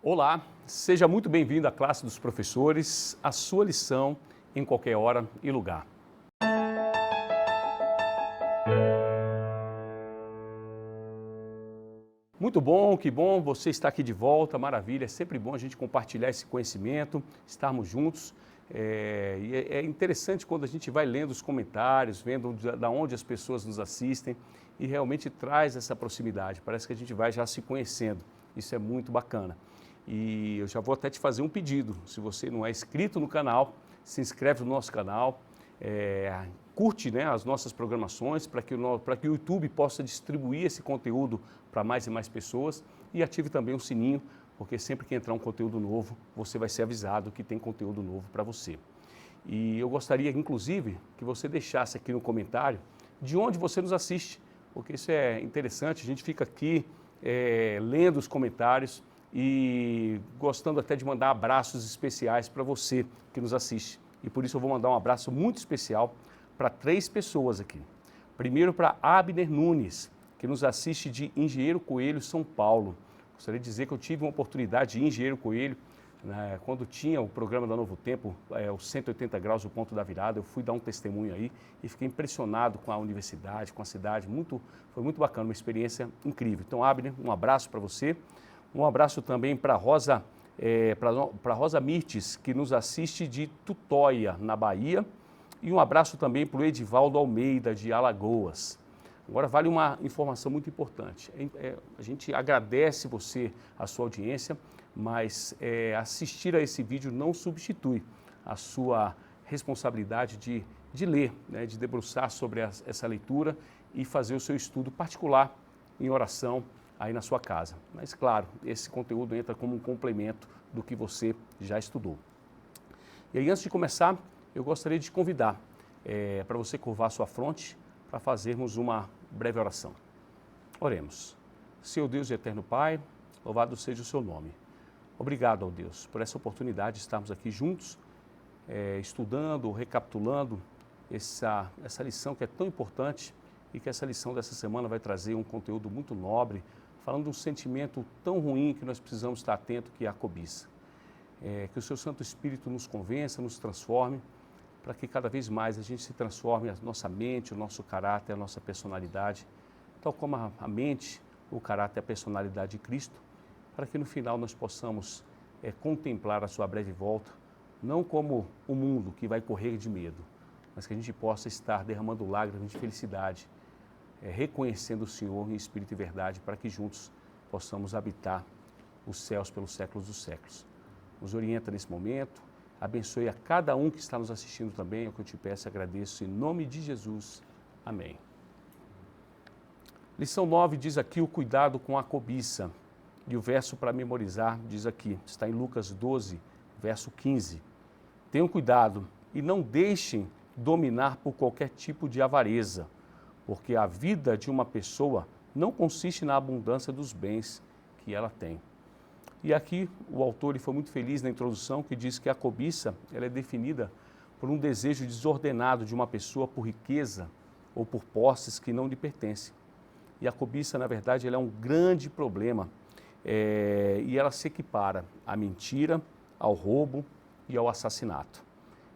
Olá, seja muito bem-vindo à classe dos professores, a sua lição em qualquer hora e lugar. Muito bom, que bom você estar aqui de volta, maravilha, é sempre bom a gente compartilhar esse conhecimento, estarmos juntos. É interessante quando a gente vai lendo os comentários, vendo da onde as pessoas nos assistem e realmente traz essa proximidade, parece que a gente vai já se conhecendo, isso é muito bacana. E eu já vou até te fazer um pedido, se você não é inscrito no canal, se inscreve no nosso canal, curte, né, as nossas programações para que o YouTube possa distribuir esse conteúdo para mais e mais pessoas e ative também o sininho, porque sempre que entrar um conteúdo novo, você vai ser avisado que tem conteúdo novo para você. E eu gostaria, inclusive, que você deixasse aqui no comentário de onde você nos assiste, porque isso é interessante, a gente fica aqui lendo os comentários e gostando até de mandar abraços especiais para você que nos assiste. E por isso eu vou mandar um abraço muito especial para 3 pessoas aqui. Primeiro para Abner Nunes, que nos assiste de Engenheiro Coelho, São Paulo. Gostaria de dizer que eu tive uma oportunidade de ir em Engenheiro Coelho, né, quando tinha o programa da Novo Tempo, o 180 graus, o ponto da virada, eu fui dar um testemunho aí e fiquei impressionado com a universidade, com a cidade, foi muito bacana, uma experiência incrível. Então, Abner, um abraço para você. Um abraço também para Rosa Mirtes, que nos assiste de Tutóia, na Bahia. E um abraço também para o Edivaldo Almeida, de Alagoas. Agora, vale uma informação muito importante. A gente agradece você, a sua audiência, mas assistir a esse vídeo não substitui a sua responsabilidade de ler, né, de debruçar sobre essa leitura e fazer o seu estudo particular em oração, aí na sua casa. Mas, claro, esse conteúdo entra como um complemento do que você já estudou. E aí, antes de começar, eu gostaria de te convidar para você curvar sua fronte para fazermos uma breve oração. Oremos. Senhor Deus e eterno Pai, louvado seja o seu nome. Obrigado, ó Deus, por essa oportunidade de estarmos aqui juntos, estudando, recapitulando essa lição que é tão importante e que essa lição dessa semana vai trazer um conteúdo muito nobre, falando de um sentimento tão ruim que nós precisamos estar atentos, que é a cobiça. Que o seu Santo Espírito nos convença, nos transforme, para que cada vez mais a gente se transforme a nossa mente, o nosso caráter, a nossa personalidade, tal como a mente, o caráter e a personalidade de Cristo, para que no final nós possamos contemplar a sua breve volta, não como o mundo que vai correr de medo, mas que a gente possa estar derramando lágrimas de felicidade, reconhecendo o Senhor em espírito e verdade, para que juntos possamos habitar os céus pelos séculos dos séculos. Nos orienta nesse momento, abençoe a cada um que está nos assistindo também, é o que eu te peço e agradeço, em nome de Jesus. Amém. Lição 9 diz aqui o cuidado com a cobiça, e o verso para memorizar diz aqui, está em Lucas 12, verso 15. Tenham cuidado e não deixem dominar por qualquer tipo de avareza, porque a vida de uma pessoa não consiste na abundância dos bens que ela tem. E aqui o autor foi muito feliz na introdução, que diz que a cobiça ela é definida por um desejo desordenado de uma pessoa por riqueza ou por posses que não lhe pertencem. E a cobiça, na verdade, ela é um grande problema e ela se equipara à mentira, ao roubo e ao assassinato.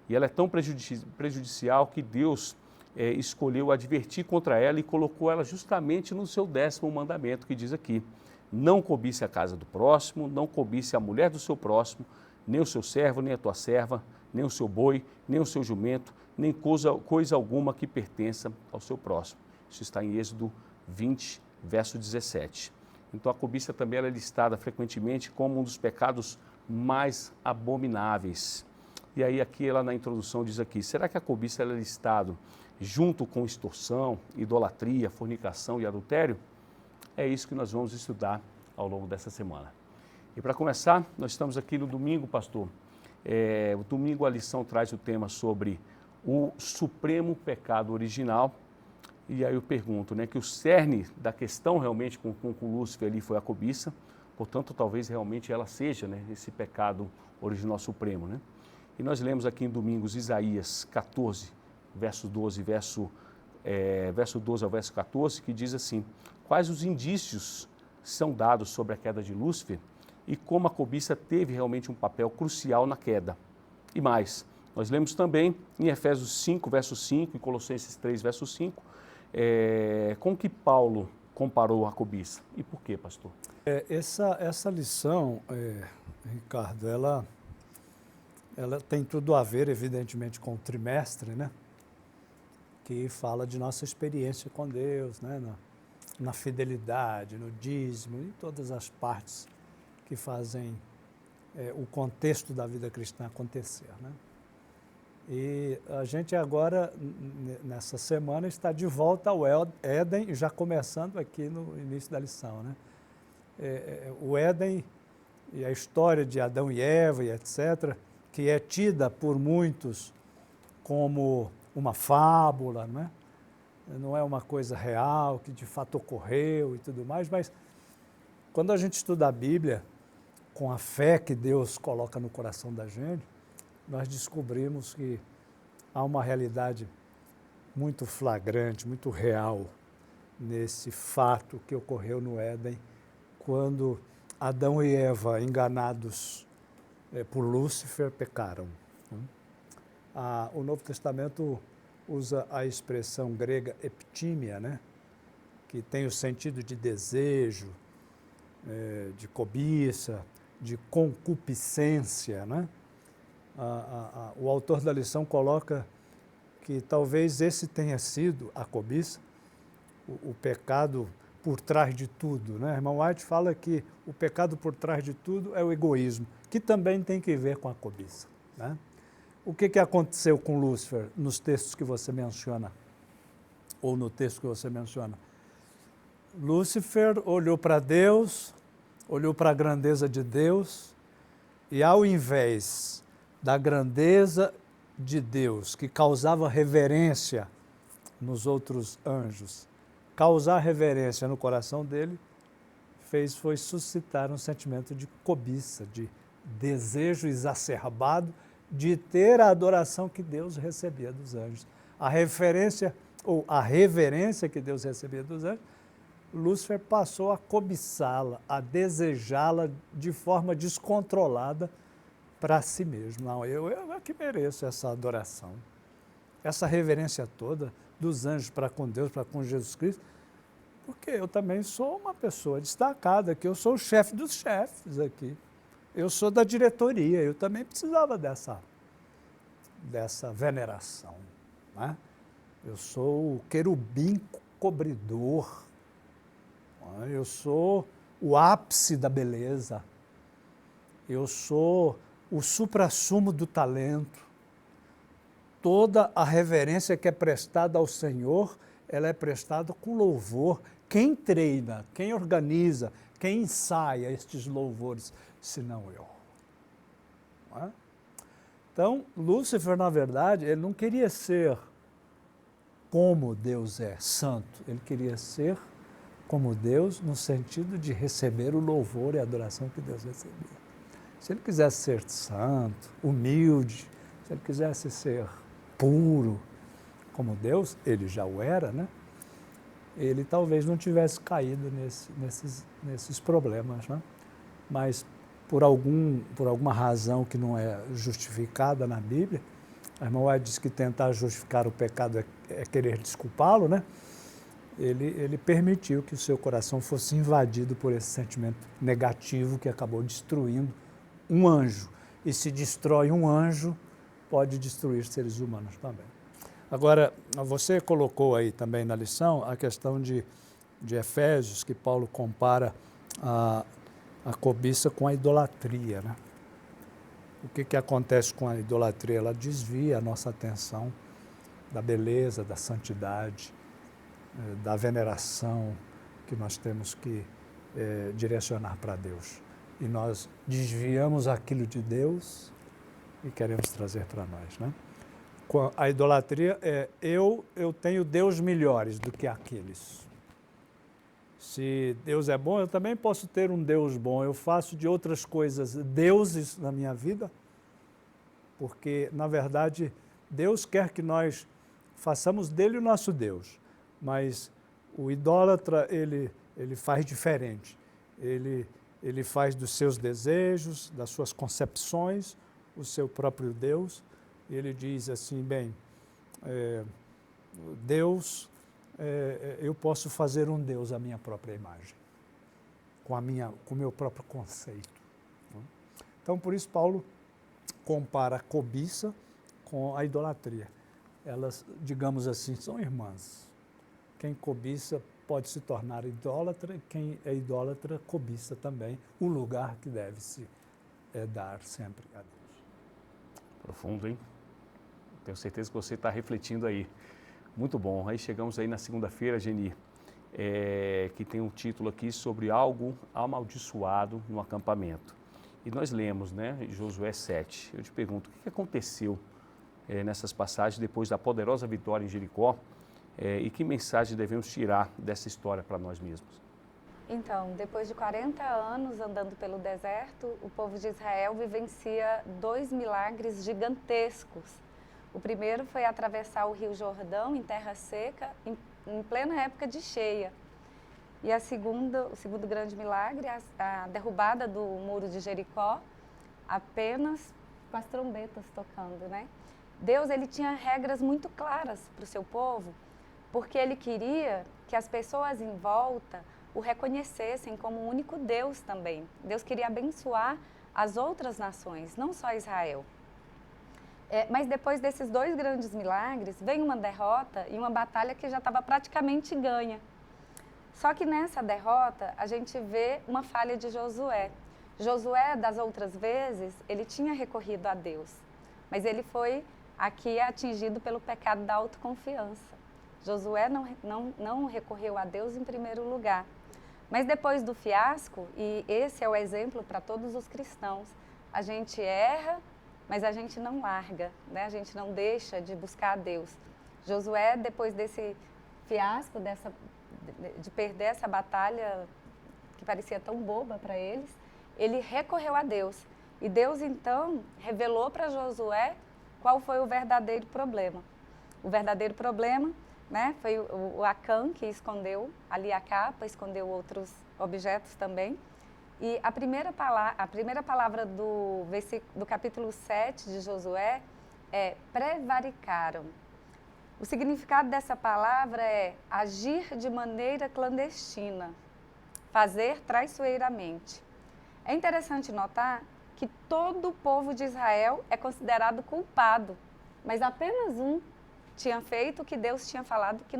E ela é tão prejudicial que Deus escolheu advertir contra ela e colocou ela justamente no seu 10º mandamento, que diz aqui: não cobice a casa do próximo, não cobice a mulher do seu próximo, nem o seu servo, nem a tua serva, nem o seu boi, nem o seu jumento, nem coisa alguma que pertença ao seu próximo. Isso está em Êxodo 20, verso 17. Então a cobiça também é listada frequentemente como um dos pecados mais abomináveis. E aí aqui ela na introdução diz aqui, será que a cobiça é listada junto com extorsão, idolatria, fornicação e adultério? É isso que nós vamos estudar ao longo dessa semana. E para começar, nós estamos aqui no domingo, pastor. O domingo a lição traz o tema sobre o supremo pecado original. E aí eu pergunto, né, que o cerne da questão realmente com Lúcifer ali foi a cobiça. Portanto, talvez realmente ela seja, né, esse pecado original supremo, né? E nós lemos aqui em domingos Isaías 14, verso 12, verso 12 ao verso 14, que diz assim: quais os indícios são dados sobre a queda de Lúcifer? e como a cobiça teve realmente um papel crucial na queda. E mais, nós lemos também em Efésios 5, verso 5, e Colossenses 3, verso 5, com que Paulo comparou a cobiça. E por quê, pastor? Essa lição, Ricardo, ela tem tudo a ver, evidentemente, com o trimestre, né? Que fala de nossa experiência com Deus, né? Na fidelidade, no dízimo, em todas as partes que fazem o contexto da vida cristã acontecer, né? E a gente agora, nessa semana, está de volta ao Éden, já começando aqui no início da lição, né? O Éden e a história de Adão e Eva e etc., que é tida por muitos como uma fábula, né? Não é uma coisa real, que de fato ocorreu e tudo mais, mas quando a gente estuda a Bíblia, com a fé que Deus coloca no coração da gente, nós descobrimos que há uma realidade muito flagrante, muito real nesse fato que ocorreu no Éden, quando Adão e Eva, enganados por Lúcifer, pecaram. O Novo Testamento usa a expressão grega eptímia, né? Que tem o sentido de desejo, de cobiça, de concupiscência, né? O autor da lição coloca que talvez esse tenha sido a cobiça, o pecado por trás de tudo, né? Irmão White fala que o pecado por trás de tudo é o egoísmo, que também tem que ver com a cobiça, né? O que aconteceu com Lúcifer nos textos que você menciona, ou no texto que você menciona? Lúcifer olhou para Deus, olhou para a grandeza de Deus, e ao invés da grandeza de Deus, que causava reverência nos outros anjos, causar reverência no coração dele, foi suscitar um sentimento de cobiça, de desejo exacerbado de ter a adoração que Deus recebia dos anjos. A referência, ou a reverência que Deus recebia dos anjos, Lúcifer passou a cobiçá-la, a desejá-la de forma descontrolada para si mesmo. Não, eu é que mereço essa adoração, essa reverência toda dos anjos para com Deus, para com Jesus Cristo, porque eu também sou uma pessoa destacada, que eu sou o chefe dos chefes aqui. Eu sou da diretoria, eu também precisava dessa veneração, né? Eu sou o querubim cobridor, eu sou o ápice da beleza, eu sou o suprassumo do talento. Toda a reverência que é prestada ao Senhor, ela é prestada com louvor. Quem treina, quem organiza, quem ensaia estes louvores, senão eu? Não é? Então, Lúcifer, na verdade, ele não queria ser como Deus é, santo. Ele queria ser como Deus no sentido de receber o louvor e a adoração que Deus recebia. Se ele quisesse ser santo, humilde, se ele quisesse ser puro como Deus, ele já o era, né? Ele talvez não tivesse caído nesses problemas, né? Mas por alguma razão que não é justificada na Bíblia, a irmã White diz que tentar justificar o pecado é querer desculpá-lo, né? Ele permitiu que o seu coração fosse invadido por esse sentimento negativo que acabou destruindo um anjo. E se destrói um anjo, pode destruir seres humanos também. Agora, você colocou aí também na lição a questão de Efésios, que Paulo compara a cobiça com a idolatria, né? O que acontece com a idolatria? Ela desvia a nossa atenção da beleza, da santidade, da veneração que nós temos que direcionar para Deus. E nós desviamos aquilo de Deus e queremos trazer para nós, né? A idolatria é eu tenho Deus melhores do que aqueles. Se Deus é bom, eu também posso ter um Deus bom. Eu faço de outras coisas deuses na minha vida, porque, na verdade, Deus quer que nós façamos dele o nosso Deus, mas o idólatra, ele faz diferente. Ele ele faz dos seus desejos, das suas concepções, o seu próprio Deus. E ele diz assim, bem, Deus, eu posso fazer um Deus à minha própria imagem, com o meu próprio conceito. Então, por isso, Paulo compara a cobiça com a idolatria. Elas, digamos assim, são irmãs. Quem cobiça pode se tornar idólatra, e quem é idólatra cobiça também o lugar que deve se dar sempre a Deus. Profundo, hein? Tenho certeza que você está refletindo aí. Muito bom. Aí chegamos aí na segunda-feira, Geni, que tem um título aqui sobre algo amaldiçoado no acampamento. E nós lemos, né, Josué 7. Eu te pergunto, o que aconteceu nessas passagens depois da poderosa vitória em Jericó e que mensagem devemos tirar dessa história para nós mesmos? Então, depois de 40 anos andando pelo deserto, o povo de Israel vivencia 2 milagres gigantescos. O primeiro foi atravessar o Rio Jordão em terra seca, em plena época de cheia. E o segundo grande milagre, a derrubada do muro de Jericó, apenas com as trombetas tocando, né? Deus, ele tinha regras muito claras para o seu povo, porque ele queria que as pessoas em volta o reconhecessem como o único Deus também. Deus queria abençoar as outras nações, não só Israel. Mas depois desses 2 grandes milagres, vem uma derrota e uma batalha que já estava praticamente ganha. Só que nessa derrota, a gente vê uma falha de Josué. Josué, das outras vezes, ele tinha recorrido a Deus, mas ele foi aqui atingido pelo pecado da autoconfiança. Josué não recorreu a Deus em primeiro lugar. Mas depois do fiasco, e esse é o exemplo para todos os cristãos, a gente erra, mas a gente não larga, né? A gente não deixa de buscar a Deus. Josué, depois desse fiasco, de perder essa batalha que parecia tão boba para eles, ele recorreu a Deus. E Deus, então, revelou para Josué qual foi o verdadeiro problema. O verdadeiro problema, né, foi o Acã, que escondeu ali a capa, escondeu outros objetos também. E a primeira palavra do capítulo 7 de Josué é prevaricaram. O significado dessa palavra é agir de maneira clandestina, fazer traiçoeiramente. É interessante notar que todo o povo de Israel é considerado culpado, mas apenas um tinha feito o que Deus tinha falado que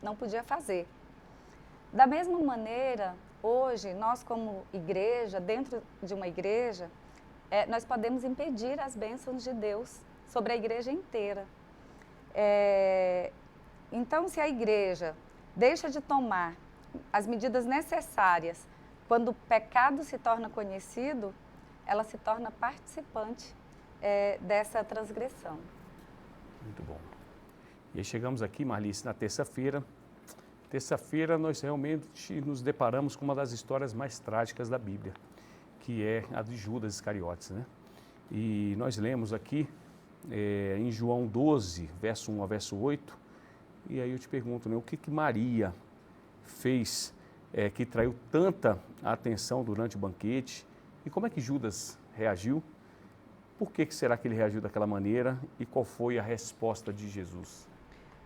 não podia fazer. Da mesma maneira, hoje, nós como igreja, dentro de uma igreja, nós podemos impedir as bênçãos de Deus sobre a igreja inteira. Então, se a igreja deixa de tomar as medidas necessárias quando o pecado se torna conhecido, ela se torna participante dessa transgressão. Muito bom. E aí chegamos aqui, Marlice, na terça-feira. Terça-feira nós realmente nos deparamos com uma das histórias mais trágicas da Bíblia, que é a de Judas Iscariotes, né? E nós lemos aqui em João 12, verso 1 a verso 8, e aí eu te pergunto, né, o que Maria fez que traiu tanta atenção durante o banquete, e como é que Judas reagiu? Por que será que ele reagiu daquela maneira e qual foi a resposta de Jesus?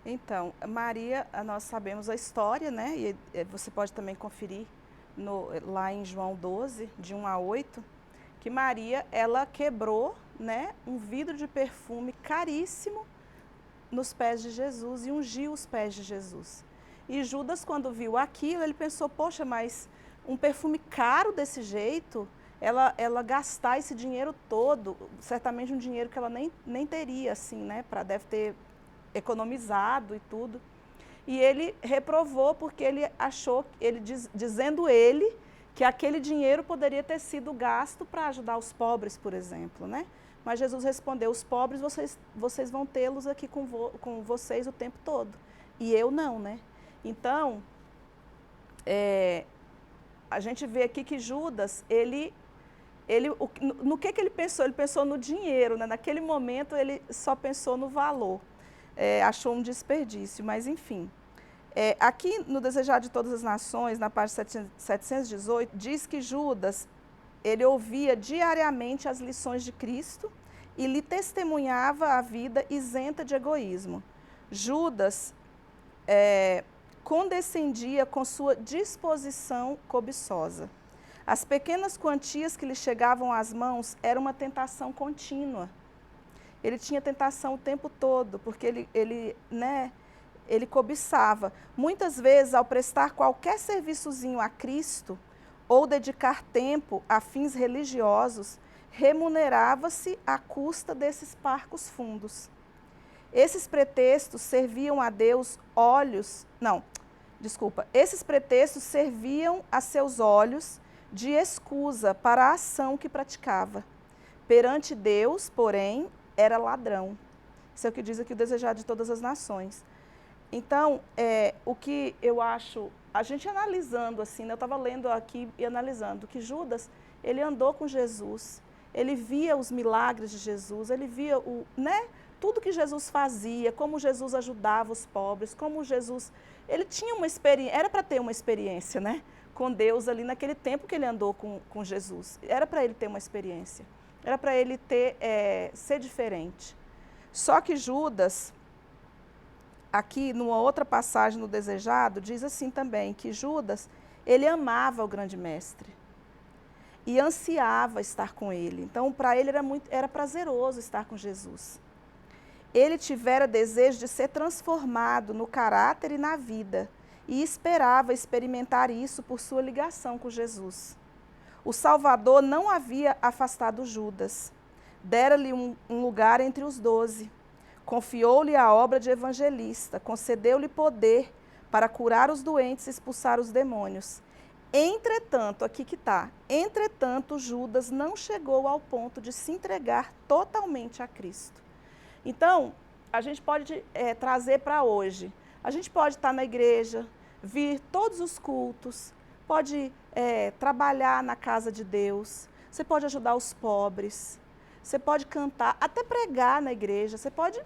Então, Maria, nós sabemos a história, né? E você pode também conferir lá em João 12, de 1 a 8, que Maria, ela quebrou, né, um vidro de perfume caríssimo nos pés de Jesus e ungiu os pés de Jesus. E Judas, quando viu aquilo, ele pensou, poxa, mas um perfume caro desse jeito, ela gastar esse dinheiro todo, certamente um dinheiro que ela nem teria, assim, né, deve ter economizado e tudo. E ele reprovou porque ele achou, dizendo ele, que aquele dinheiro poderia ter sido gasto para ajudar os pobres, por exemplo, né? Mas Jesus respondeu, os pobres vocês vão tê-los aqui com vocês o tempo todo, e eu não, né? Então, a gente vê aqui que Judas, no que ele pensou? Ele pensou no dinheiro, né? Naquele momento ele só pensou no valor, achou um desperdício, mas enfim. Aqui no Desejar de Todas as Nações, na página 718, diz que Judas, ele ouvia diariamente as lições de Cristo e lhe testemunhava a vida isenta de egoísmo. Judas condescendia com sua disposição cobiçosa. As pequenas quantias que lhe chegavam às mãos eram uma tentação contínua. Ele tinha tentação o tempo todo, porque ele cobiçava. Muitas vezes, ao prestar qualquer serviçozinho a Cristo, ou dedicar tempo a fins religiosos, remunerava-se à custa desses parcos fundos. Esses pretextos serviam a Deus esses pretextos serviam a seus olhos de escusa para a ação que praticava. Perante Deus, porém, era ladrão. Isso é o que diz aqui o Desejar de Todas as Nações. Então, o que eu acho, a gente analisando assim, né, eu estava lendo aqui e analisando que Judas, ele andou com Jesus, ele via os milagres de Jesus, ele via tudo que Jesus fazia, como Jesus ajudava os pobres, como Jesus, ele tinha uma experiência, era para ter uma experiência, né, com Deus ali naquele tempo que ele andou com Jesus, era para ele ter uma experiência, era para ele ser diferente. Só que Judas, aqui, numa outra passagem no Desejado, diz assim também, que Judas, ele amava o grande mestre e ansiava estar com ele. Então, para ele era prazeroso estar com Jesus. Ele tivera desejo de ser transformado no caráter e na vida e esperava experimentar isso por sua ligação com Jesus. O Salvador não havia afastado Judas, dera-lhe um lugar entre os 12. Confiou-lhe a obra de evangelista, concedeu-lhe poder para curar os doentes e expulsar os demônios. Entretanto, aqui que está, entretanto, Judas não chegou ao ponto de se entregar totalmente a Cristo. Então, a gente pode trazer para hoje. A gente pode estar na igreja, vir todos os cultos, pode trabalhar na casa de Deus, você pode ajudar os pobres, você pode cantar, até pregar na igreja, você pode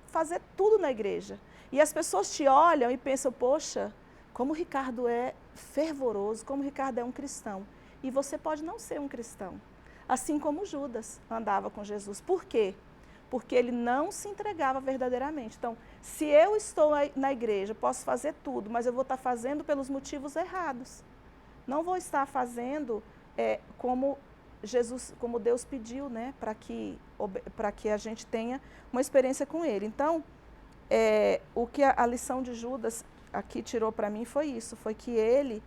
fazer tudo na igreja. E as pessoas te olham e pensam, poxa, como o Ricardo é fervoroso, como o Ricardo é um cristão. E você pode não ser um cristão, assim como Judas andava com Jesus. Por quê? Porque ele não se entregava verdadeiramente. Então, se eu estou na igreja, posso fazer tudo, mas eu vou estar fazendo pelos motivos errados. Não vou estar fazendo como Deus pediu, né, para que a gente tenha uma experiência com Ele. Então, o que a lição de Judas aqui tirou para mim foi isso, foi que ele,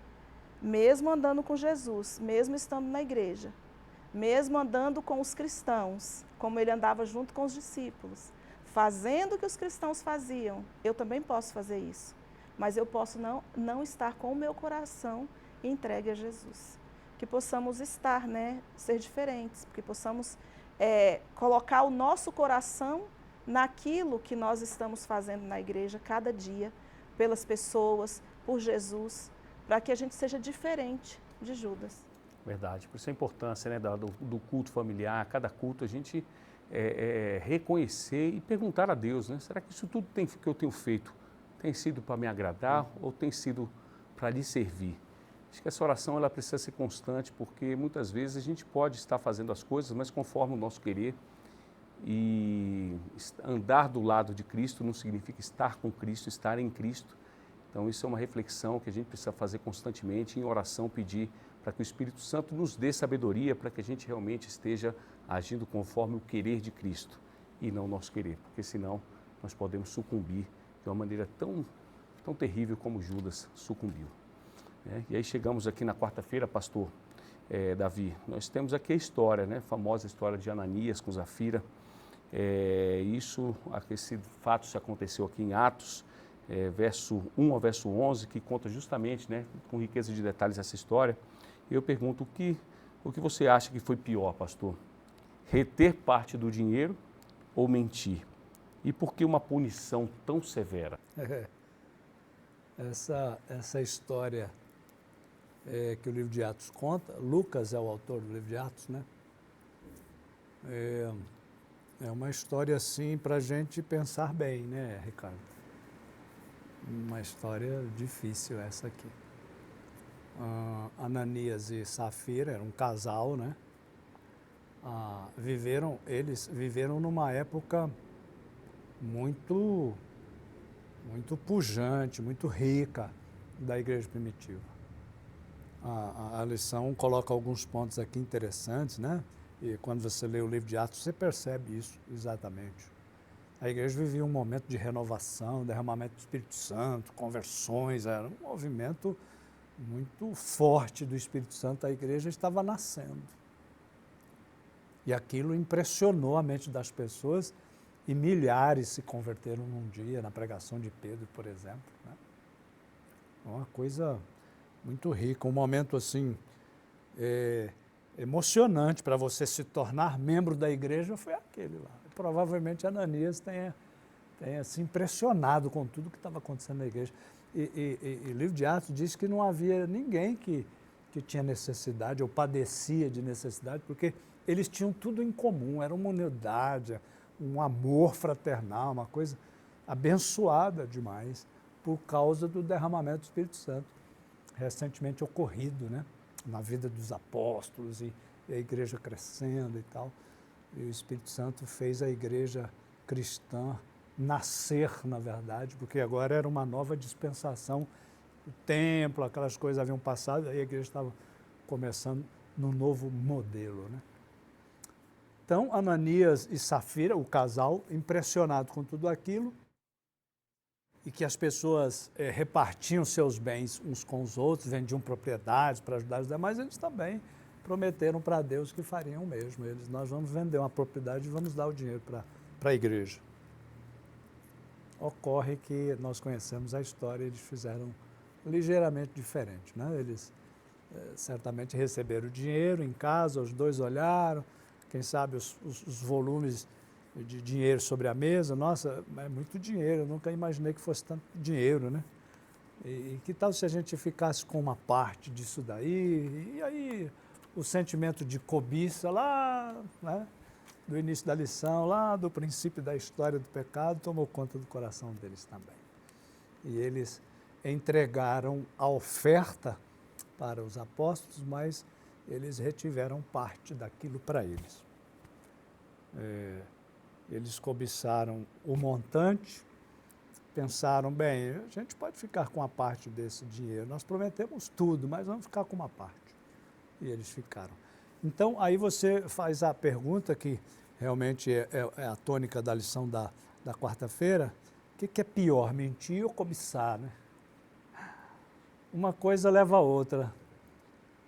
mesmo andando com Jesus, mesmo estando na igreja, mesmo andando com os cristãos, como ele andava junto com os discípulos, fazendo o que os cristãos faziam, eu também posso fazer isso, mas eu posso não estar com o meu coração entregue a Jesus. Que possamos estar, né, ser diferentes, que possamos colocar o nosso coração naquilo que nós estamos fazendo na igreja cada dia, pelas pessoas, por Jesus, para que a gente seja diferente de Judas. Verdade, por isso a importância, né, do culto familiar, cada culto a gente reconhecer e perguntar a Deus, né, será que isso tudo que eu tenho feito tem sido para me agradar ou tem sido para lhe servir? Acho que essa oração ela precisa ser constante, porque muitas vezes a gente pode estar fazendo as coisas, mas conforme o nosso querer, e andar do lado de Cristo não significa estar com Cristo, estar em Cristo. Então isso é uma reflexão que a gente precisa fazer constantemente, em oração pedir para que o Espírito Santo nos dê sabedoria para que a gente realmente esteja agindo conforme o querer de Cristo e não o nosso querer, porque senão nós podemos sucumbir de uma maneira tão terrível como Judas sucumbiu. E aí chegamos aqui na quarta-feira, pastor Davi, nós temos aqui a história, né, a famosa história de Ananias com Zafira. Esse fato se aconteceu aqui em Atos, verso 1 ao verso 11, que conta justamente, né, com riqueza de detalhes essa história. E eu pergunto, o que você acha que foi pior, pastor? Reter parte do dinheiro ou mentir? E por que uma punição tão severa? Essa história que o livro de Atos conta, Lucas é o autor do livro de Atos, né? É uma história, assim, para a gente pensar bem, né, Ricardo? uma história difícil essa aqui. Ananias e Safira eram um casal, né? Eles viveram numa época muito pujante, muito rica da igreja primitiva. A lição coloca alguns pontos aqui interessantes, né? E quando você lê o livro de Atos, você percebe isso exatamente. A igreja vivia um momento de renovação, derramamento do Espírito Santo, conversões, era um movimento muito forte do Espírito Santo. A igreja estava nascendo. E aquilo impressionou a mente das pessoas e milhares se converteram num dia, na pregação de Pedro, por exemplo, né? Uma coisa muito rica, um momento assim emocionante para você se tornar membro da igreja foi aquele lá. Provavelmente Ananias tenha se impressionado com tudo que estava acontecendo na igreja. E o livro de Atos diz que não havia ninguém que tinha necessidade ou padecia de necessidade, porque eles tinham tudo em comum, era uma unidade, um amor fraternal, uma coisa abençoada demais por causa do derramamento do Espírito Santo recentemente ocorrido, né, na vida dos apóstolos e a igreja crescendo e tal. E o Espírito Santo fez a igreja cristã nascer, na verdade, porque agora era uma nova dispensação. O templo, aquelas coisas haviam passado, aí a igreja estava começando no novo modelo, né? Então, Ananias e Safira, o casal, impressionado com tudo aquilo, e que as pessoas repartiam seus bens uns com os outros, vendiam propriedades para ajudar os demais, eles também prometeram para Deus que fariam o mesmo. Nós vamos vender uma propriedade e vamos dar o dinheiro para a igreja. Ocorre que nós conhecemos a história, eles fizeram ligeiramente diferente, né? Eles certamente receberam o dinheiro em casa, os dois olharam, quem sabe os volumes de dinheiro sobre a mesa. Nossa, é muito dinheiro, eu nunca imaginei que fosse tanto dinheiro, né? E que tal se a gente ficasse com uma parte disso daí? E aí o sentimento de cobiça lá, né, do início da lição, lá do princípio da história do pecado, tomou conta do coração deles também. E eles entregaram a oferta para os apóstolos, mas eles retiveram parte daquilo para eles. Eles cobiçaram o montante, pensaram, bem, a gente pode ficar com a parte desse dinheiro, nós prometemos tudo, mas vamos ficar com uma parte. E eles ficaram. Então, aí você faz a pergunta que realmente é a tônica da lição da quarta-feira: o que é pior, mentir ou cobiçar, né? Uma coisa leva a outra.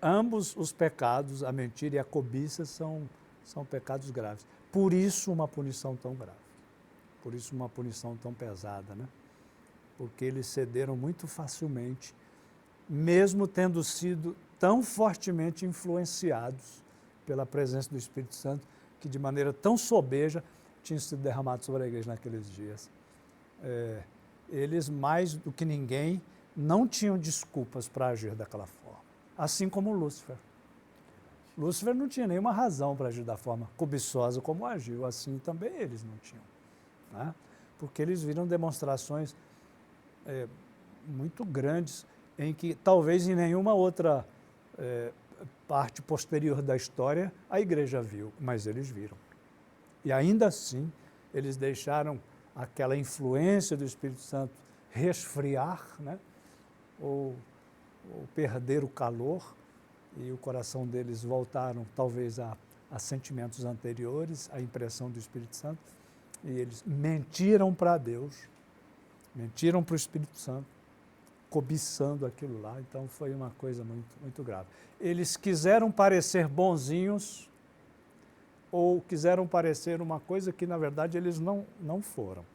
Ambos os pecados, a mentira e a cobiça, são pecados graves. Por isso uma punição tão grave. Por isso uma punição tão pesada, né? Porque eles cederam muito facilmente, mesmo tendo sido tão fortemente influenciados pela presença do Espírito Santo, que de maneira tão sobeja tinha sido derramado sobre a igreja naqueles dias. Eles, mais do que ninguém, não tinham desculpas para agir daquela forma. Assim como Lúcifer. Lúcifer não tinha nenhuma razão para agir da forma cobiçosa como agiu, assim também eles não tinham, né? Porque eles viram demonstrações muito grandes em que talvez em nenhuma outra parte posterior da história a igreja viu, mas eles viram. E ainda assim, eles deixaram aquela influência do Espírito Santo resfriar, né? ou perder o calor, e o coração deles voltaram talvez a sentimentos anteriores, à impressão do Espírito Santo, e eles mentiram para Deus, mentiram para o Espírito Santo, cobiçando aquilo lá. Então foi uma coisa muito, muito grave. Eles quiseram parecer bonzinhos ou quiseram parecer uma coisa que na verdade eles não foram.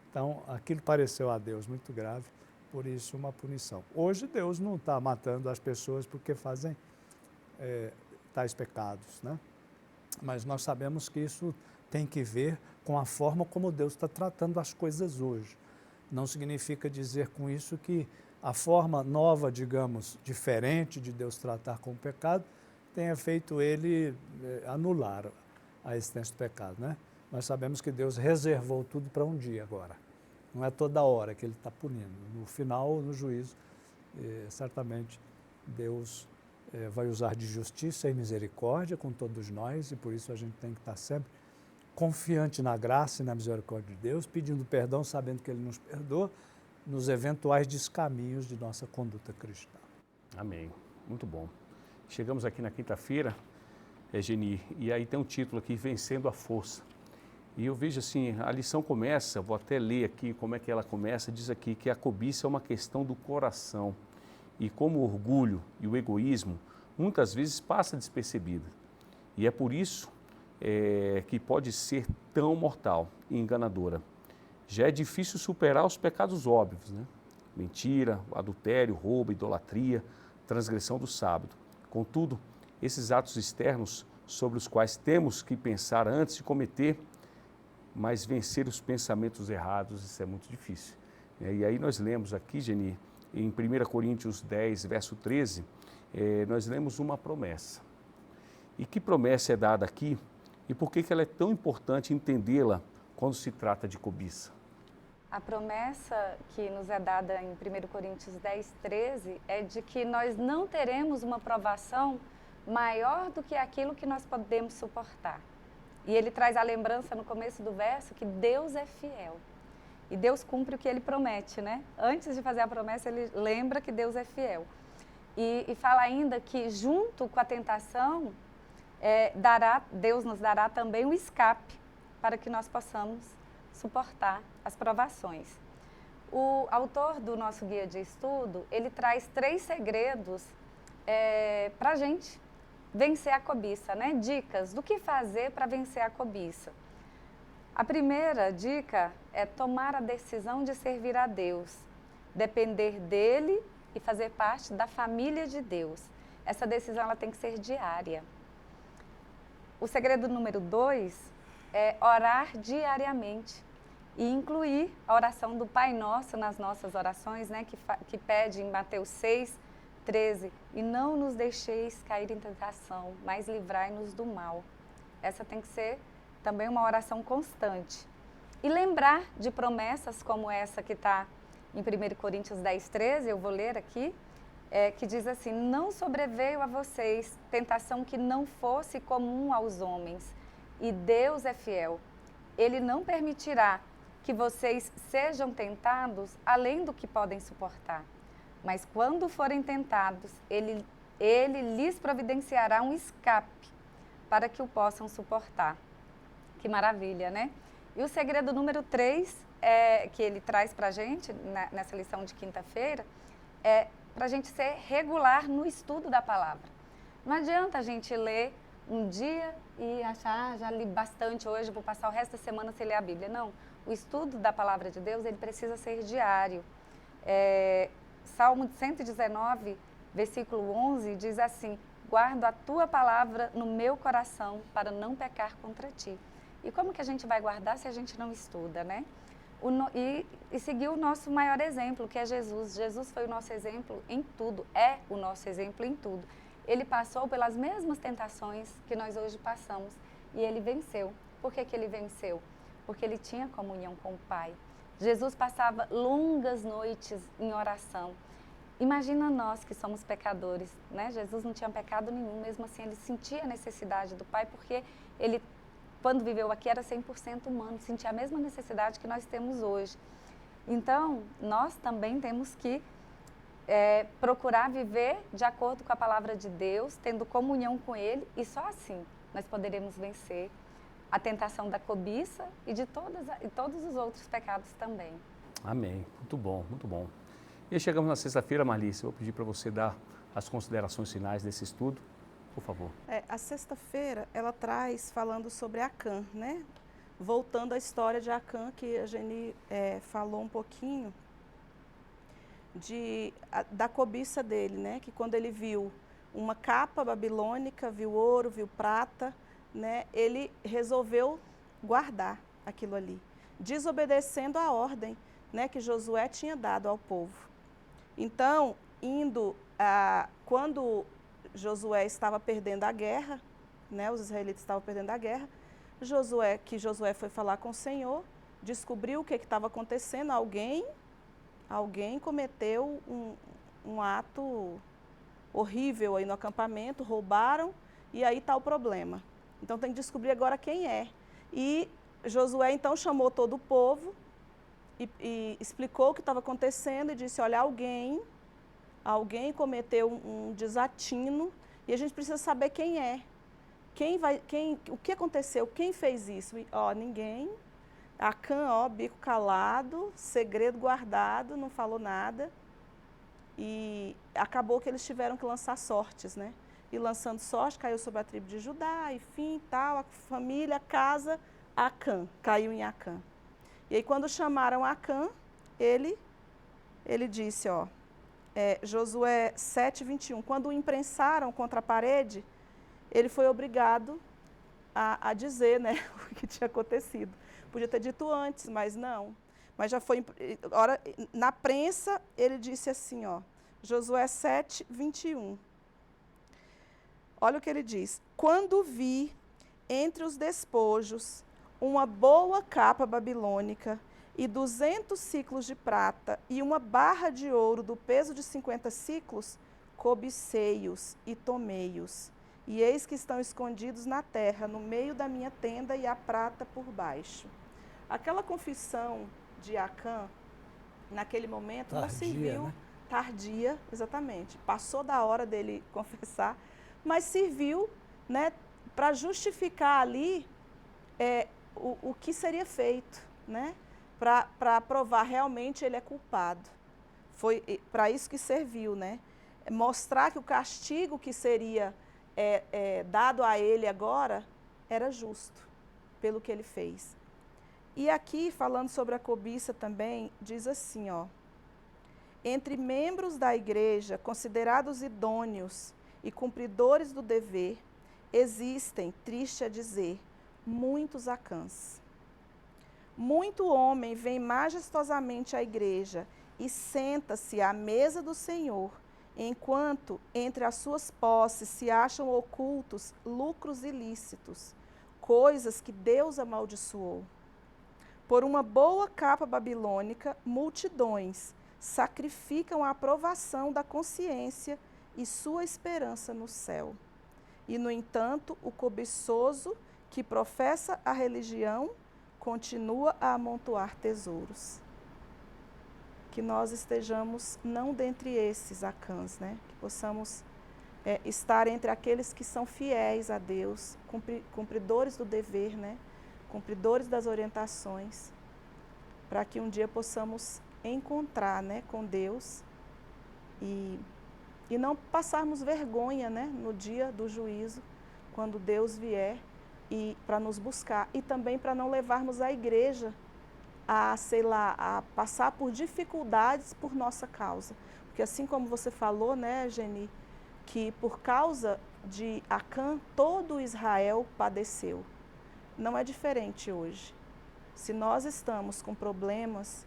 Então aquilo pareceu a Deus muito grave, por isso uma punição. Hoje Deus não está matando as pessoas porque fazem tais pecados, né? Mas nós sabemos que isso tem que ver com a forma como Deus está tratando as coisas hoje. Não significa dizer com isso que a forma nova, digamos, diferente de Deus tratar com o pecado, tenha feito ele anular a existência do pecado, né? Nós sabemos que Deus reservou tudo para um dia agora. Não é toda hora que ele está punindo. No final, no juízo, certamente Deus vai usar de justiça e misericórdia com todos nós, e por isso a gente tem que estar sempre confiante na graça e na misericórdia de Deus, pedindo perdão, sabendo que Ele nos perdoa, nos eventuais descaminhos de nossa conduta cristã. Amém. Muito bom. Chegamos aqui na quinta-feira, Geni, e aí tem um título aqui, Vencendo a Força. E eu vejo assim, a lição começa, vou até ler aqui como é que ela começa, diz aqui que a cobiça é uma questão do coração e como o orgulho e o egoísmo muitas vezes passa despercebida. E é por isso que pode ser tão mortal e enganadora. Já é difícil superar os pecados óbvios, né? Mentira, adultério, roubo, idolatria, transgressão do sábado. Contudo, esses atos externos sobre os quais temos que pensar antes de cometer, mas vencer os pensamentos errados, isso é muito difícil. E aí nós lemos aqui, Geni, em 1 Coríntios 10, verso 13, nós lemos uma promessa. E que promessa é dada aqui e por que ela é tão importante entendê-la quando se trata de cobiça? A promessa que nos é dada em 1 Coríntios 10, 13 é de que nós não teremos uma provação maior do que aquilo que nós podemos suportar. E ele traz a lembrança no começo do verso que Deus é fiel. E Deus cumpre o que Ele promete, né? Antes de fazer a promessa, Ele lembra que Deus é fiel. E fala ainda que junto com a tentação, Deus nos dará também um escape para que nós possamos suportar as provações. O autor do nosso guia de estudo, ele traz 3 segredos para a gente vencer a cobiça, né? Dicas do que fazer para vencer a cobiça. A primeira dica é tomar a decisão de servir a Deus, depender dEle e fazer parte da família de Deus. Essa decisão ela tem que ser diária. O segredo número 2 é orar diariamente e incluir a oração do Pai Nosso nas nossas orações, né? Que pede em Mateus 6, 13, e não nos deixeis cair em tentação, mas livrai-nos do mal. Essa tem que ser também uma oração constante. E lembrar de promessas como essa que está em 1 Coríntios 10, 13, eu vou ler aqui, que diz assim, não sobreveio a vocês tentação que não fosse comum aos homens, e Deus é fiel. Ele não permitirá que vocês sejam tentados além do que podem suportar. Mas quando forem tentados, ele lhes providenciará um escape para que o possam suportar. Que maravilha, né? E o segredo número 3, que ele traz para a gente, nessa lição de quinta-feira, é para a gente ser regular no estudo da palavra. Não adianta a gente ler um dia e achar, já li bastante hoje, vou passar o resto da semana sem ler a Bíblia. Não, o estudo da palavra de Deus, ele precisa ser diário. Salmo 119, versículo 11, diz assim, guardo a tua palavra no meu coração para não pecar contra ti. E como que a gente vai guardar se a gente não estuda, né? E seguir o nosso maior exemplo, que é Jesus. Jesus foi o nosso exemplo em tudo, é o nosso exemplo em tudo. Ele passou pelas mesmas tentações que nós hoje passamos e ele venceu. Por que que ele venceu? Porque ele tinha comunhão com o Pai. Jesus passava longas noites em oração. Imagina nós que somos pecadores, né? Jesus não tinha pecado nenhum, mesmo assim ele sentia a necessidade do Pai, porque ele, quando viveu aqui, era 100% humano, sentia a mesma necessidade que nós temos hoje. Então, nós também temos que procurar viver de acordo com a palavra de Deus, tendo comunhão com Ele, e só assim nós poderemos vencer a tentação da cobiça e de todos os outros pecados também. Amém. Muito bom, muito bom. E chegamos na sexta-feira, Marlice, eu vou pedir para você dar as considerações finais desse estudo, por favor. A sexta-feira, ela traz falando sobre Acã, né? Voltando à história de Acã, que a Geni falou um pouquinho, da cobiça dele, né? Que quando ele viu uma capa babilônica, viu ouro, viu prata, né? Ele resolveu guardar aquilo ali, desobedecendo a ordem, né, que Josué tinha dado ao povo. Então, quando Josué estava perdendo a guerra, né, os israelitas estavam perdendo a guerra, Josué foi falar com o Senhor, descobriu o que estava acontecendo, alguém cometeu um ato horrível aí no acampamento, roubaram, e aí está o problema. Então tem que descobrir agora quem é. E Josué então chamou todo o povo e explicou o que estava acontecendo e disse, olha, alguém cometeu um desatino e a gente precisa saber quem é. O que aconteceu? Quem fez isso? E, ninguém. Acã, bico calado, segredo guardado, não falou nada. E acabou que eles tiveram que lançar sortes, né? E lançando sorte, caiu sobre a tribo de Judá, enfim, tal, a família, a casa, Acã, caiu em Acã. E aí quando chamaram Acã, ele disse, Josué 7:21, quando o imprensaram contra a parede, ele foi obrigado a dizer, né, o que tinha acontecido. Podia ter dito antes, mas não. Mas já foi, na prensa, ele disse assim, Josué 7:21. Olha o que ele diz. Quando vi entre os despojos uma boa capa babilônica e 200 siclos de prata e uma barra de ouro do peso de 50 siclos, cobicei-os e tomei-os. E eis que estão escondidos na terra, no meio da minha tenda e a prata por baixo. Aquela confissão de Acã, naquele momento, não serviu, né? Tardia, exatamente. Passou da hora dele confessar, mas serviu, né, para justificar ali o que seria feito, né? Para provar realmente ele é culpado. Foi para isso que serviu, né? Mostrar que o castigo que seria dado a ele agora era justo, pelo que ele fez. E aqui, falando sobre a cobiça também, diz assim, entre membros da igreja, considerados idôneos e cumpridores do dever, existem, triste a dizer, muitos Acãs. Muito homem vem majestosamente à igreja e senta-se à mesa do Senhor, enquanto entre as suas posses se acham ocultos lucros ilícitos, coisas que Deus amaldiçoou. Por uma boa capa babilônica, multidões sacrificam a aprovação da consciência e sua esperança no céu. E, no entanto, o cobiçoso que professa a religião continua a amontoar tesouros. Que nós estejamos não dentre esses Acãs, né? Que possamos estar entre aqueles que são fiéis a Deus, cumpridores do dever, né? Cumpridores das orientações, para que um dia possamos encontrar, né, com Deus e não passarmos vergonha, né, no dia do juízo, quando Deus vier e para nos buscar, e também para não levarmos a igreja a passar por dificuldades por nossa causa. Porque assim como você falou, né, Geni, que por causa de Acã, todo Israel padeceu. Não é diferente hoje. Se nós estamos com problemas,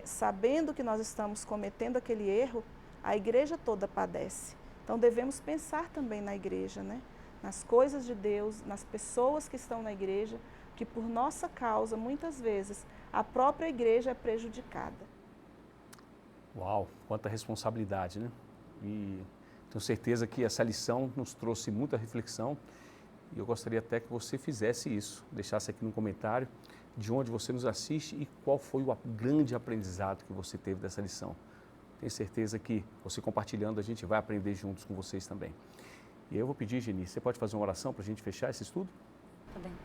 sabendo que nós estamos cometendo aquele erro, a igreja toda padece. Então devemos pensar também na igreja, né? Nas coisas de Deus, nas pessoas que estão na igreja, que por nossa causa, muitas vezes, a própria igreja é prejudicada. Uau, quanta responsabilidade, né? E tenho certeza que essa lição nos trouxe muita reflexão. E eu gostaria até que você fizesse isso, deixasse aqui no comentário de onde você nos assiste e qual foi o grande aprendizado que você teve dessa lição. Tenho certeza que você compartilhando, a gente vai aprender juntos com vocês também. E eu vou pedir, Geni, você pode fazer uma oração para a gente fechar esse estudo? Podemos.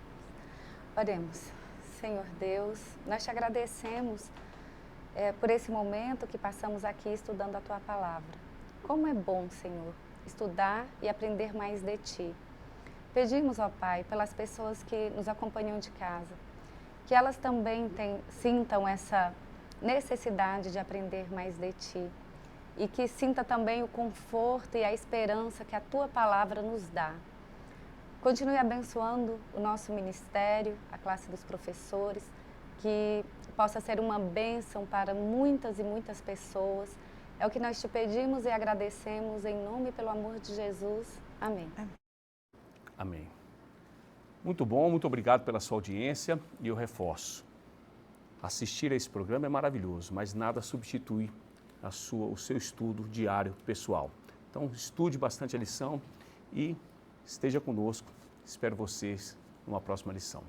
Oremos. Senhor Deus, nós te agradecemos por esse momento que passamos aqui estudando a Tua Palavra. Como é bom, Senhor, estudar e aprender mais de Ti. Pedimos, ó Pai, pelas pessoas que nos acompanham de casa, que elas também sintam essa necessidade de aprender mais de Ti e que sinta também o conforto e a esperança que a Tua Palavra nos dá. Continue abençoando o nosso ministério, a classe dos professores, que possa ser uma bênção para muitas e muitas pessoas. É o que nós te pedimos e agradecemos em nome e pelo amor de Jesus. Amém. Amém. Muito bom, muito obrigado pela sua audiência e eu reforço. Assistir a esse programa é maravilhoso, mas nada substitui o seu estudo diário pessoal. Então, estude bastante a lição e esteja conosco. Espero vocês numa próxima lição.